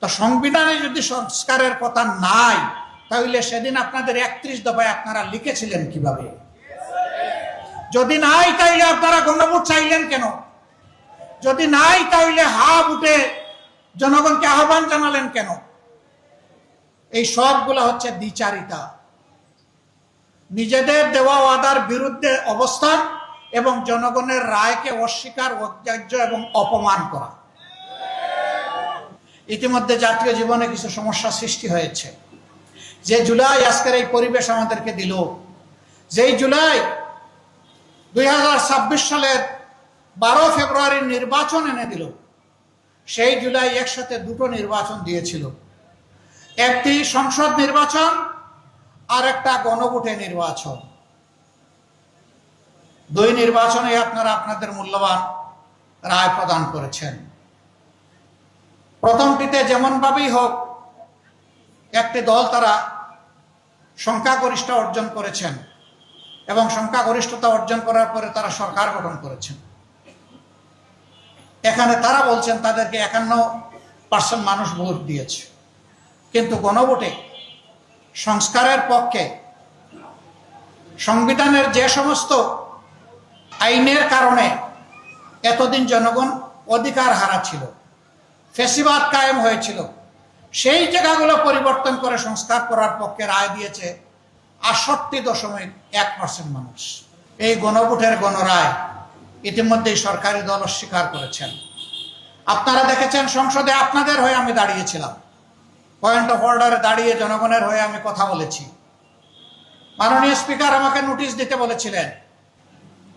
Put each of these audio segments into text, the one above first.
তো সংবিধানে যদি সংস্কারের কথা নাই, তাহলে সেদিন আপনাদের 31 দফায় আপনারা লিখেছিলেন কিভাবে? যদি নাই তাইলে আপনারা গণভোট চাইলেন কেন? যদি নাই তাহলে হা উঠে জনগণকে আহ্বান জানালেন কেন? এই সবগুলো হচ্ছে দ্বিচারিতা, নিজেদের দেওয়া ওয়াদার বিরুদ্ধে অবস্থান এবং জনগণের রায়কে অস্বীকার, অগ্রাহ্য এবং অপমান করা। ইতিমধ্যে জাতীয় জীবনে কিছু সমস্যা সৃষ্টি হয়েছে। যে জুলাই আজকের এই পরিবেশ আমাদেরকে দিল, যেই জুলাই 2026 সালের 12 ফেব্রুয়ারির নির্বাচন এনে দিল, সেই জুলাই একসাথে দুটো নির্বাচন দিয়েছিল, একটি সংসদ নির্বাচন আর একটা গণভোটে নির্বাচন। দুই নির্বাচনে আপনারা আপনাদের মূল্যবান রায় প্রদান করেছেন। প্রথমটিতে যেমন ভাবেই হোক একটি দল তারা সংখ্যাগরিষ্ঠ অর্জন করেছেন এবং সংখ্যাগরিষ্ঠতা অর্জন করার পরে তারা সরকার গঠন করেছেন। এখানে তারা বলছেন তাদেরকে 51% মানুষ ভোট দিয়েছে, কিন্তু গণভোটে সংস্কারের পক্ষে সংবিধানের যে সমস্ত আইনের কারণে এতদিন জনগণ অধিকার হারাচ্ছিল, ফ্যাসিবাদ কায়েম হয়েছিল, সেই জায়গাগুলো পরিবর্তন করে সংস্কার করার পক্ষে রায় দিয়েছে 68.1% মানুষ। এই গণভোটের গণরায় ইতিমধ্যেই সরকারি দল অস্বীকার করেছেন। আপনারা দেখেছেন সংসদে আপনাদের হয়ে আমি দাঁড়িয়েছিলাম, পয়েন্ট অফ অর্ডারে দাঁড়িয়ে জনগণের হয়ে আমি কথা বলেছি। মাননীয় স্পিকার আমাকে নোটিশ দিতে বলেছিলেন,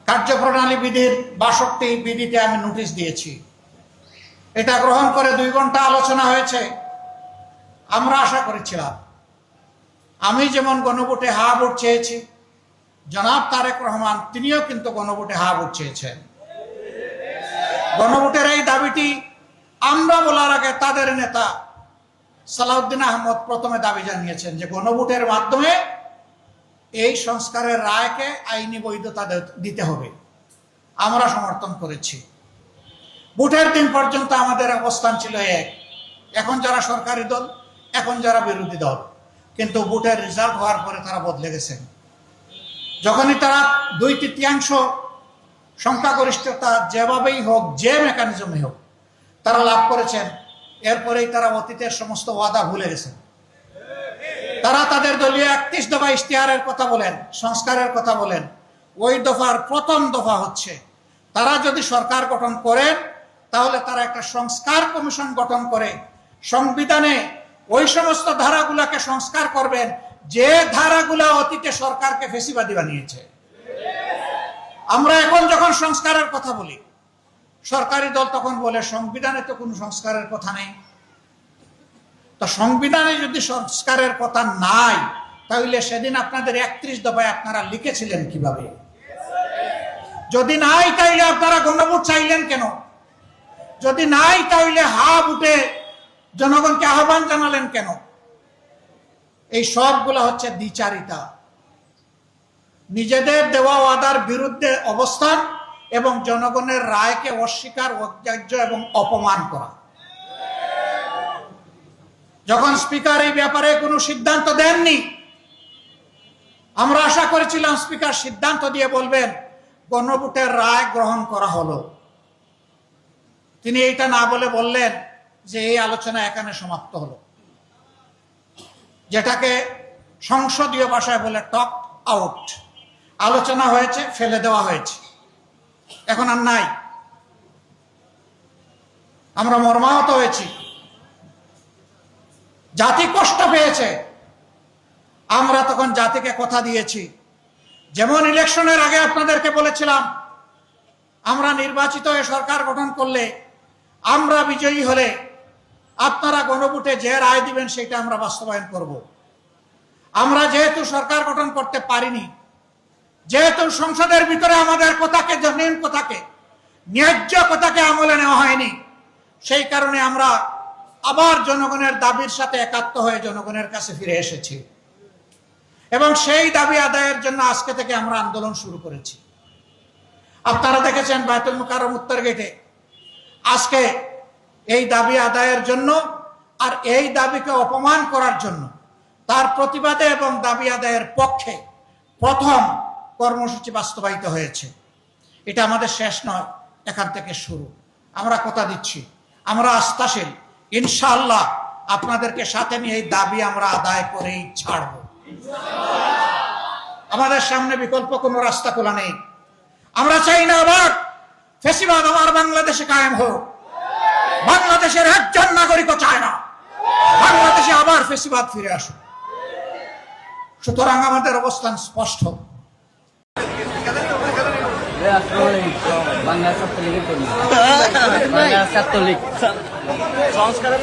কার্যপ্রণালী বিধির 62 বিধিতে আমি নোটিশ দিয়েছি। এটা গ্রহণ করে 2 ঘন্টা আলোচনা হয়েছে। আমরা আশা করেছিলাম, আমি যেমন গণভোটে হা ভোট চেয়েছি, জনাব তারেক রহমান তিনিও কিন্তু গণভোটে হা ভোট চেয়েছেন। গণভোটের এই দাবিটি আমরা বলার আগে তাদের নেতা সালাউদ্দিন আহমদ প্রথমে দাবি জানিয়েছেন যে গণভোটের মাধ্যমে এই সংস্কারের রায়কে আইনি বৈধতা দিতে হবে। আমরা সমর্থন করেছি। ভোটের দিন পর্যন্ত আমাদের অবস্থান ছিল এক, এখন যারা সরকারি দল, এখন যারা বিরোধী দল, কিন্তু ভোটের রেজাল্ট হওয়ার পরে তারা বদলে গেছেন। যখনই তারা 2/3 সংখ্যাগরিষ্ঠতা যেভাবেই হোক, যে মেকানিজমে হোক তারা লাভ করেছেন, এরপরেই তারা অতীতের সমস্ত ওয়াদা ভুলে গেছেন। তারা তাদের দলীয় 31 দফা ইশতেহারের কথা বলেন, সংস্কারের কথা বলেন। ওই দফার প্রথম দফা হচ্ছে তারা যদি সরকার গঠন করেন তাহলে তারা একটা সংস্কার কমিশন গঠন করে সংবিধানে ওই সমস্ত ধারাগুলাকে সংস্কার করবেন যে ধারাগুলা অতীতে সরকারকে ফ্যাসিবাদী বানিয়েছে। আমরা এখন যখন সংস্কারের কথা বলি, সরকারি দল তখন বলে সংবিধানে তো কোনো সংস্কারের কথা নেই। তো সংবিধানে যদি সংস্কারের কথা নাই, তাহলে সেদিন আপনাদের 31 দফায় আপনারা লিখেছিলেন কিভাবে? যদি নাই তাহলে আপনারা গণভোট চাইলেন কেন? যদি নাই তাহলে হা উঠে জনগণকে আহ্বান জানালেন কেন? এই সবগুলো হচ্ছে দ্বিচারিতা, নিজেদের দেওয়া ওয়াদার বিরুদ্ধে অবস্থান এবং জনগণের রায়কে অস্বীকার, অগ্রাহ্য এবং অপমান করা। যখন স্পিকার এই ব্যাপারে কোনো সিদ্ধান্ত দেননি, আমরা আশা করেছিলাম স্পিকার সিদ্ধান্ত দিয়ে বলবেন গণভোটের রায় গ্রহণ করা হলো। তিনি এইটা না বলে বললেন যে এই আলোচনা এখানে সমাপ্ত হলো, যেটাকে সংসদীয় ভাষায় বলে টক আউট। আলোচনা হয়েছে, ফেলে দেওয়া হয়েছে, এখন আর নাই। আমরা মর্মাহত হয়েছি, জাতি কষ্ট পেয়েছে। আমরা তখন জাতিকে কথা দিয়েছি, যেমন ইলেকশনের আগে আপনাদেরকে বলেছিলাম আমরা নির্বাচিত হয়ে সরকার গঠন করলে, আমরা বিজয়ী হলে আপনারা গণভোটে যে রায় দিবেন সেটা আমরা বাস্তবায়ন করব। আমরা যেহেতু সরকার গঠন করতে পারিনি, যেহেতু সংসদের ভিতরে আমাদের কথাকে, জনগণ কথাকে, ন্যায্য কথাকে আমলে নেওয়া হয়নি, সেই কারণে আমরা আবার জনগণের দাবির সাথে একাত্ম হয়ে জনগণের কাছে ফিরে এসেছি এবং সেই দাবি আদায়ের জন্য আজকে থেকে আমরা আন্দোলন শুরু করেছি। আপনারা দেখেছেন বায়তুল মুকাররম উত্তর গেটে আজকে এই দাবি আদায়ের জন্য আর এই দাবিকে অপমান করার জন্য, তার প্রতিবাদে এবং দাবি আদায়ের পক্ষে প্রথম কর্মসূচি বাস্তবায়িত হয়েছে। এটা আমাদের শেষ নয়, এখান থেকে শুরু। আমরা কথা দিচ্ছি, আমরা আস্থাশীল, ইনশাআল্লাহ আপনাদেরকে সাথে নিয়ে এই দাবি আমরা আদায় করেই ছাড়ব। আমাদের সামনে বিকল্প কোনো রাস্তা খোলা নেই। আমরা চাই না আবার ফ্যাসিবাদ আমার বাংলাদেশে কায়েম হোক। বাংলাদেশের একজন নাগরিকও চায় না বাংলাদেশে আবার ফ্যাসিবাদ ফিরে আসুক। সুতরাং আমাদের অবস্থান স্পষ্ট। বাংলা ছাত্রলীগের কর্মী, বাংলা ছাত্রলীগ সংস্কারের